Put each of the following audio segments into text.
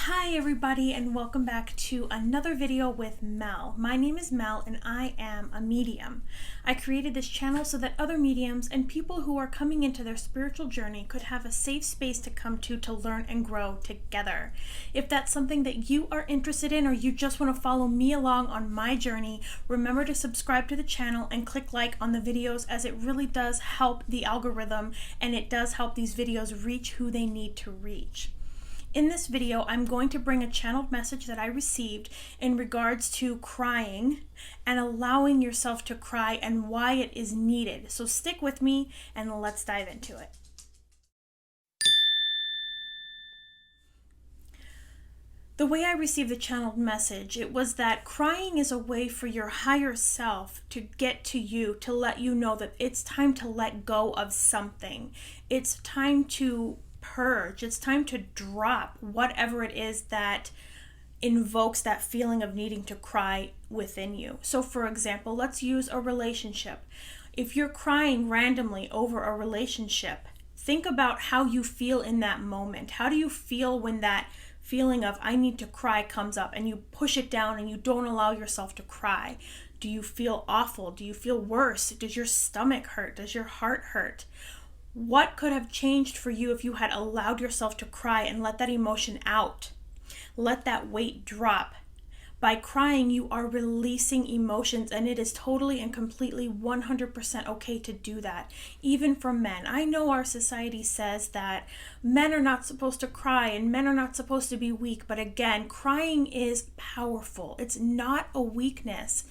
Hi everybody, and welcome back to another video with Mel. My name is Mel and I am a medium. I created this channel so that other mediums and people who are coming into their spiritual journey could have a safe space to come to learn and grow together. If that's something that you are interested in or you just want to follow me along on my journey, remember to subscribe to the channel and click like on the videos, as it really does help the algorithm and it does help these videos reach who they need to reach. In this video, I'm going to bring a channeled message that I received in regards to crying and allowing yourself to cry and why it is needed. So stick with me and let's dive into it. The way I received the channeled message, it was that crying is a way for your higher self to get to you, to let you know that it's time to let go of something. It's time to purge. It's time to drop whatever it is that invokes that feeling of needing to cry within you. So for example, let's use a relationship. If you're crying randomly over a relationship, think about how you feel in that moment. How do you feel when that feeling of I need to cry comes up and you push it down and you don't allow yourself to cry? Do you feel awful? Do you feel worse? Does your stomach hurt? Does your heart hurt? What could have changed for you if you had allowed yourself to cry and let that emotion out? Let that weight drop. By crying, you are releasing emotions, and it is totally and completely 100% okay to do that, even for men. I know our society says that men are not supposed to cry and men are not supposed to be weak, but again, crying is powerful. It's not a weakness.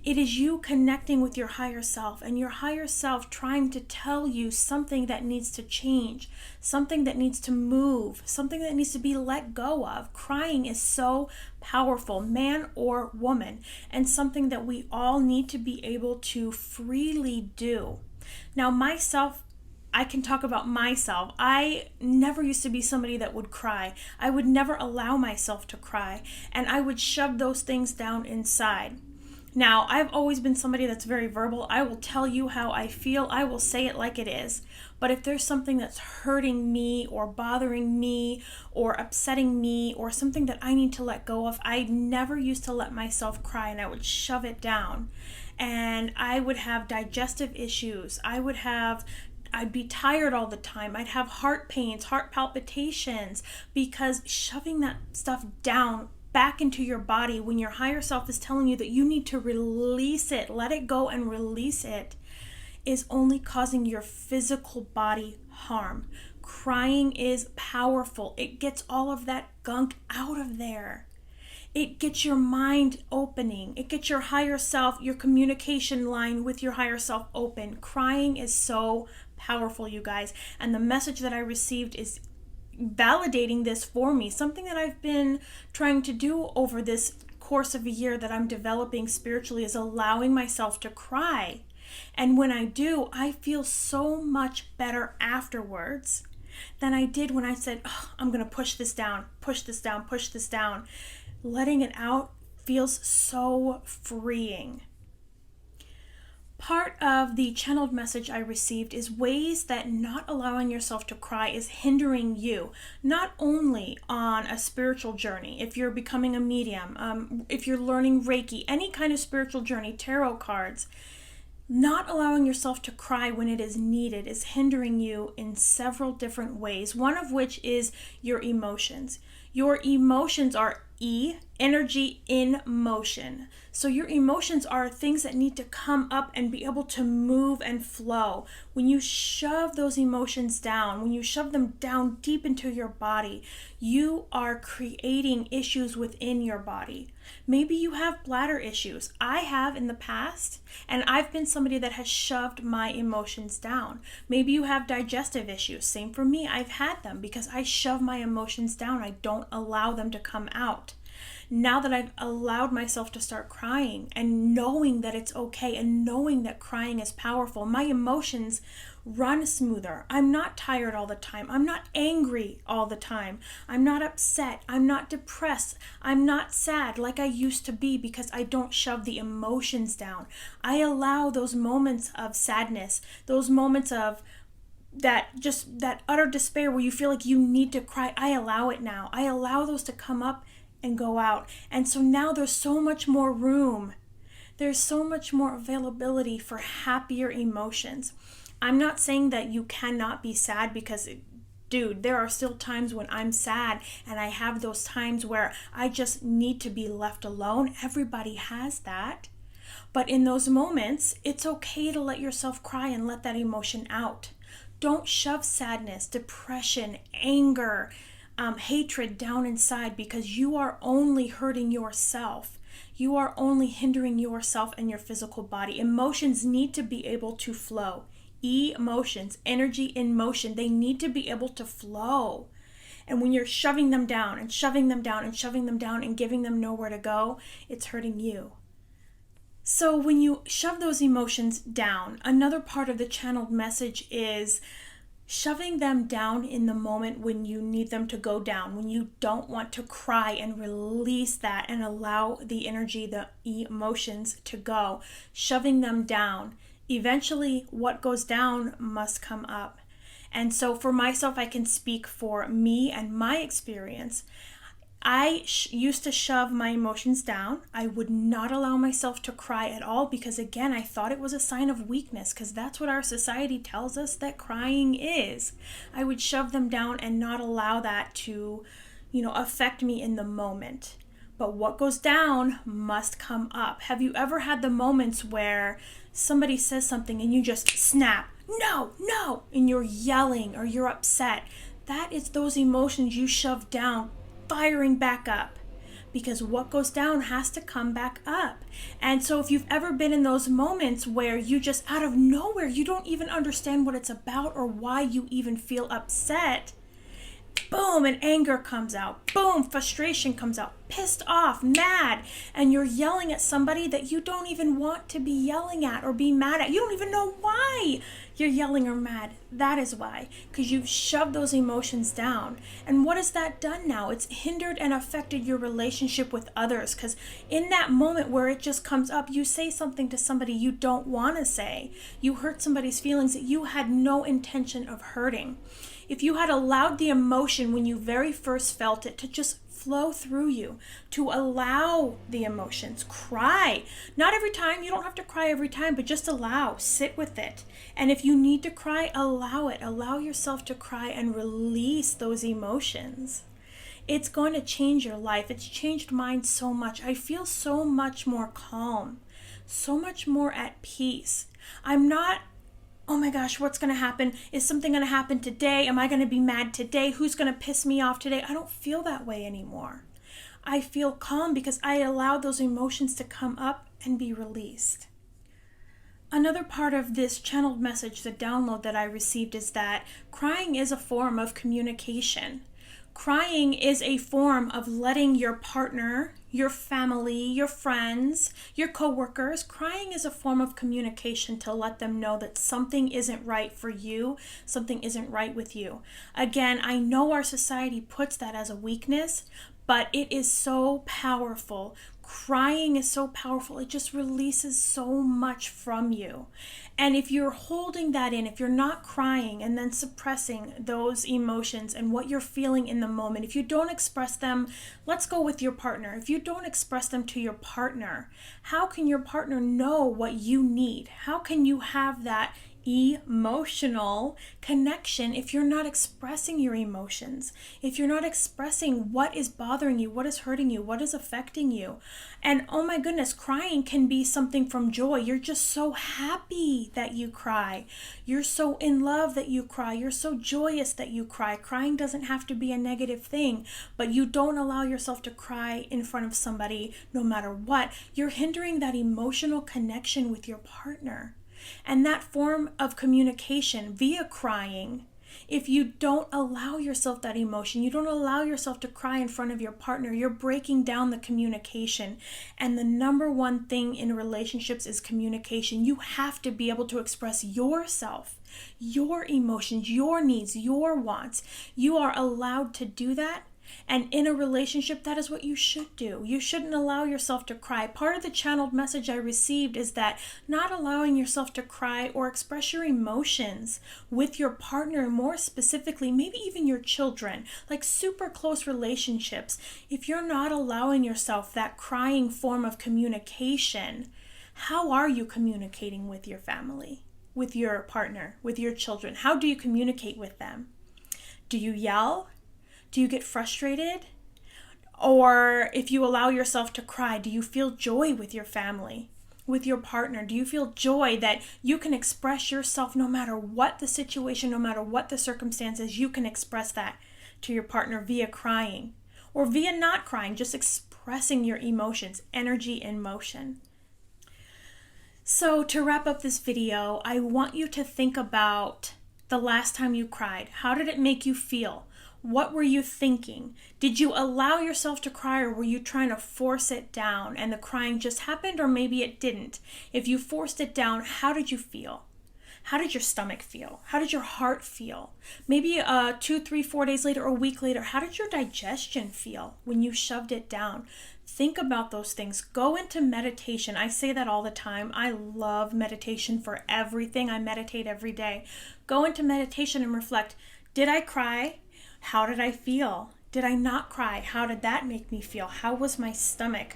It is you connecting with your higher self, and your higher self trying to tell you something that needs to change, something that needs to move, something that needs to be let go of. Crying is so powerful, man or woman, and something that we all need to be able to freely do. Now, I can talk about myself. I never used to be somebody that would cry. I would never allow myself to cry, and I would shove those things down inside. Now, I've always been somebody that's very verbal. I will tell you how I feel. I will say it like it is. But if there's something that's hurting me or bothering me or upsetting me or something that I need to let go of, I never used to let myself cry, and I would shove it down. And I would have digestive issues. I'd be tired all the time. I'd have heart pains, heart palpitations, because shoving that stuff down back into your body when your higher self is telling you that you need to release it, let it go and release it, is only causing your physical body harm. Crying is powerful. It gets all of that gunk out of there. It gets your mind opening. It gets your higher self, your communication line with your higher self open. Crying is so powerful, you guys. And the message that I received is validating this for me, something that I've been trying to do over this course of a year that I'm developing spiritually, is allowing myself to cry. And when I do, I feel so much better afterwards than I did when I said, oh, I'm going to push this down, push this down, push this down. Letting it out feels so freeing. Part of the channeled message I received is ways that not allowing yourself to cry is hindering you, not only on a spiritual journey, if you're becoming a medium, if you're learning Reiki, any kind of spiritual journey, tarot cards. Not allowing yourself to cry when it is needed is hindering you in several different ways, one of which is your emotions. Your emotions are energy in motion. So your emotions are things that need to come up and be able to move and flow. When you shove those emotions down, when you shove them down deep into your body, you are creating issues within your body. Maybe you have bladder issues. I have in the past, and I've been somebody that has shoved my emotions down. Maybe you have digestive issues. Same for me. I've had them because I shove my emotions down. I don't allow them to come out. Now that I've allowed myself to start crying and knowing that it's okay and knowing that crying is powerful, my emotions run smoother. I'm not tired all the time. I'm not angry all the time. I'm not upset. I'm not depressed. I'm not sad like I used to be because I don't shove the emotions down. I allow those moments of sadness, those moments of that utter despair where you feel like you need to cry, I allow it now. I allow those to come up and go out. And so now there's so much more room. There's so much more availability for happier emotions. I'm not saying that you cannot be sad, because dude, there are still times when I'm sad, and I have those times where I just need to be left alone. Everybody has that. But in those moments, it's okay to let yourself cry and let that emotion out. Don't shove sadness, depression, anger, hatred down inside, because you are only hurting yourself. You are only hindering yourself and your physical body. Emotions need to be able to flow. Emotions, energy in motion, they need to be able to flow. And when you're shoving them down and shoving them down and shoving them down and giving them nowhere to go, it's hurting you. So when you shove those emotions down, another part of the channeled message is shoving them down in the moment when you need them to go down, when you don't want to cry, and release that and allow the energy, the emotions to go. Shoving them down. Eventually, what goes down must come up. And so for myself, I can speak for me and my experience. I used to shove my emotions down. I would not allow myself to cry at all, because again, I thought it was a sign of weakness, because that's what our society tells us that crying is. I would shove them down and not allow that to, affect me in the moment. But what goes down must come up. Have you ever had the moments where somebody says something and you just snap, no, and you're yelling or you're upset? That is those emotions you shoved down firing back up, because what goes down has to come back up. And so if you've ever been in those moments where you just out of nowhere, you don't even understand what it's about or why you even feel upset, boom, and anger comes out, boom, frustration comes out, pissed off, mad, and you're yelling at somebody that you don't even want to be yelling at or be mad at. You don't even know why you're yelling or mad. That is why, because you've shoved those emotions down. And what has that done now? It's hindered and affected your relationship with others, because in that moment where it just comes up, you say something to somebody you don't want to say. You hurt somebody's feelings that you had no intention of hurting. If you had allowed the emotion when you very first felt it to just flow through you, to allow the emotions, cry. Not every time, you don't have to cry every time, but just allow, sit with it. And if you need to cry, allow it. Allow yourself to cry and release those emotions. It's going to change your life. It's changed mine so much. I feel so much more calm, so much more at peace. I'm not, oh my gosh, what's going to happen? Is something going to happen today? Am I going to be mad today? Who's going to piss me off today? I don't feel that way anymore. I feel calm because I allowed those emotions to come up and be released. Another part of this channeled message, the download that I received, is that crying is a form of communication. Crying is a form of letting your partner, your family, your friends, your coworkers, crying is a form of communication to let them know that something isn't right for you, something isn't right with you. Again, I know our society puts that as a weakness, but it is so powerful. Crying is so powerful. It just releases so much from you. And if you're holding that in, if you're not crying and then suppressing those emotions and what you're feeling in the moment, if you don't express them, let's go with your partner. If you don't express them to your partner, how can your partner know what you need? How can you have that emotional connection if you're not expressing your emotions, if you're not expressing what is bothering you, what is hurting you, what is affecting you? And oh my goodness, crying can be something from joy. You're just so happy that you cry. You're so in love that you cry. You're so joyous that you cry. Crying doesn't have to be a negative thing, but you don't allow yourself to cry in front of somebody no matter what. You're hindering that emotional connection with your partner. And that form of communication via crying, if you don't allow yourself that emotion, you don't allow yourself to cry in front of your partner, you're breaking down the communication. And the number one thing in relationships is communication. You have to be able to express yourself, your emotions, your needs, your wants. You are allowed to do that. And in a relationship, that is what you should do. You shouldn't allow yourself to cry. Part of the channeled message I received is that not allowing yourself to cry or express your emotions with your partner, more specifically, maybe even your children, like super close relationships. If you're not allowing yourself that crying form of communication, how are you communicating with your family, with your partner, with your children? How do you communicate with them? Do you yell? Do you get frustrated? Or if you allow yourself to cry, do you feel joy with your family, with your partner? Do you feel joy that you can express yourself no matter what the situation, no matter what the circumstances? You can express that to your partner via crying or via not crying, just expressing your emotions, energy in motion. So to wrap up this video, I want you to think about the last time you cried. How did it make you feel? What were you thinking? Did you allow yourself to cry, or were you trying to force it down and the crying just happened, or maybe it didn't? If you forced it down, how did you feel? How did your stomach feel? How did your heart feel? Maybe 2, 3, 4 days later or a week later, how did your digestion feel when you shoved it down? Think about those things. Go into meditation. I say that all the time. I love meditation for everything. I meditate every day. Go into meditation and reflect. Did I cry? How did I feel? Did I not cry? How did that make me feel? How was my stomach?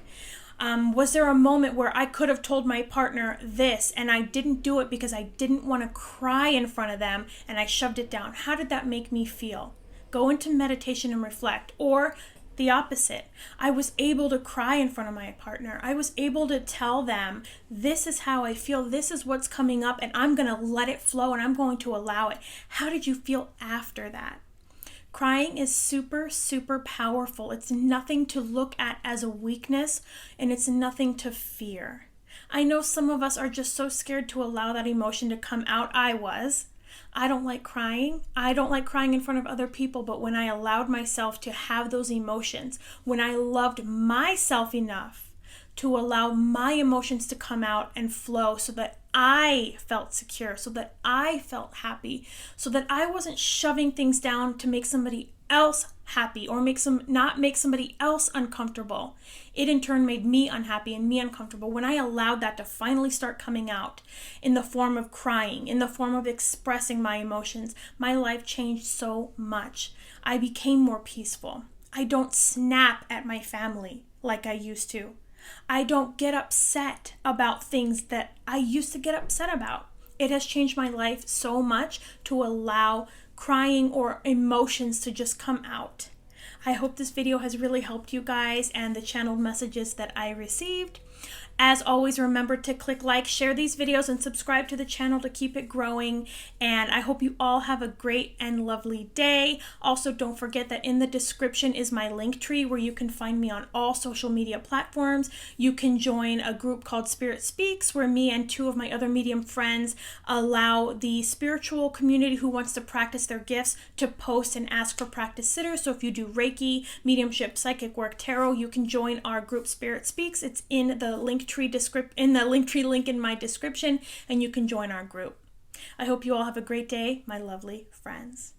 Was there a moment where I could have told my partner this and I didn't do it because I didn't want to cry in front of them and I shoved it down? How did that make me feel? Go into meditation and reflect. Or the opposite. I was able to cry in front of my partner. I was able to tell them, this is how I feel. This is what's coming up, and I'm going to let it flow and I'm going to allow it. How did you feel after that? Crying is super, super powerful. It's nothing to look at as a weakness, and it's nothing to fear. I know some of us are just so scared to allow that emotion to come out. I was. I don't like crying. I don't like crying in front of other people, but when I allowed myself to have those emotions, when I loved myself enough to allow my emotions to come out and flow so that I felt secure, so that I felt happy, so that I wasn't shoving things down to make somebody else happy or not make somebody else uncomfortable. It in turn made me unhappy and me uncomfortable. When I allowed that to finally start coming out in the form of crying, in the form of expressing my emotions, my life changed so much. I became more peaceful. I don't snap at my family like I used to. I don't get upset about things that I used to get upset about. It has changed my life so much to allow crying or emotions to just come out. I hope this video has really helped you guys and the channeled messages that I received. As always, remember to click like, share these videos, and subscribe to the channel to keep it growing. And I hope you all have a great and lovely day. Also, don't forget that in the description is my link tree where you can find me on all social media platforms. You can join a group called Spirit Speaks, where me and 2 of my other medium friends allow the spiritual community who wants to practice their gifts to post and ask for practice sitters. So if you do Reiki, mediumship, psychic work, tarot, you can join our group Spirit Speaks. It's in the link tree link in my description, and you can join our group. I hope you all have a great day, my lovely friends.